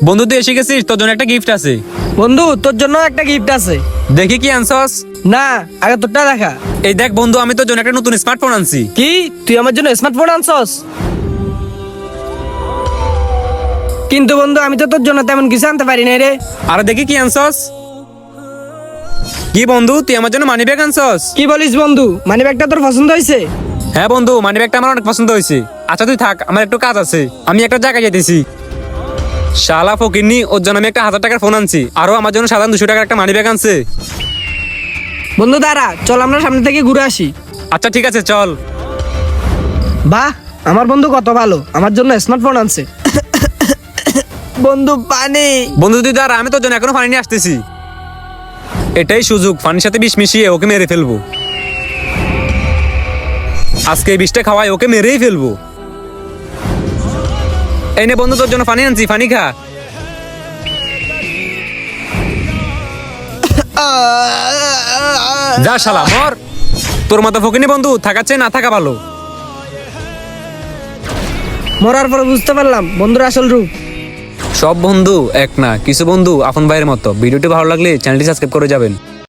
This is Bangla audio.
বন্ধু তুই এসে গেছিস, তোর জন্য একটা গিফট আছে। বন্ধু তোর জন্য একটা গিফট আছে। দেখি কি আনছস। না, আগে তোরটা দেখা। এই দেখ বন্ধু, আমি তোর জন্য একটা নতুন স্মার্টফোন আনছি। কি তুই আমার জন্য স্মার্টফোন আনছস? কিন্তু বন্ধু আমি তো তোর জন্য তেমন কিছু আনতে পারি না রে। আরে দেখি কি আনছস। কি বন্ধু তুই আমার জন্য মানি ব্যাগ আনছস? কি বলিস বন্ধু, মানি ব্যাগটা তোর পছন্দ হয়েছে? হ্যাঁ বন্ধু, মানি ব্যাগটা আমার অনেক পছন্দ হয়েছে। আচ্ছা তুই থাক, আমার একটু কাজ আছে, আমি একটা জায়গায় যেতেছি। শালা ফকিন্নি, ওর জন্য আমি একটা 1000 টাকার ফোন আনছি, আরো আমার জন্য সাধারণ 200 টাকার একটা মানি ব্যাগ আনছে। বন্ধু দাঁড়া, চল আমরা সামনে থেকে ঘুরে আসি। আচ্ছা ঠিক আছে চল। বাহ, আমার বন্ধু কত ভালো, আমার জন্য স্মার্টফোন আনছে। বন্ধু পানি। বন্ধু তুই দাঁড়া, আমি তোর জন্য এখনো পানি নিয়ে আসতেছি। এটাই সুযোগ, পানির সাথে বিষ মিশিয়ে ওকে মেরে ফেলবো। আজকে এই বিষটা খাওয়াই ওকে মেরেই ফেলবো। এই নে বন্ধু, তোর জন্য পানি আনছি, পানি খা। যা শালা মর। তোর মতো ফকিনি বন্ধু থাকাচ্ছে না থাকা ভালো। মরার পর বুঝতে পারলাম বন্ধুর আসল রূপ। সব বন্ধু এক না, কিছু বন্ধু আপন ভাইয়ের মতো। ভিডিওটি ভালো লাগলে চ্যানেলটি সাবস্ক্রাইব করে যাবেন।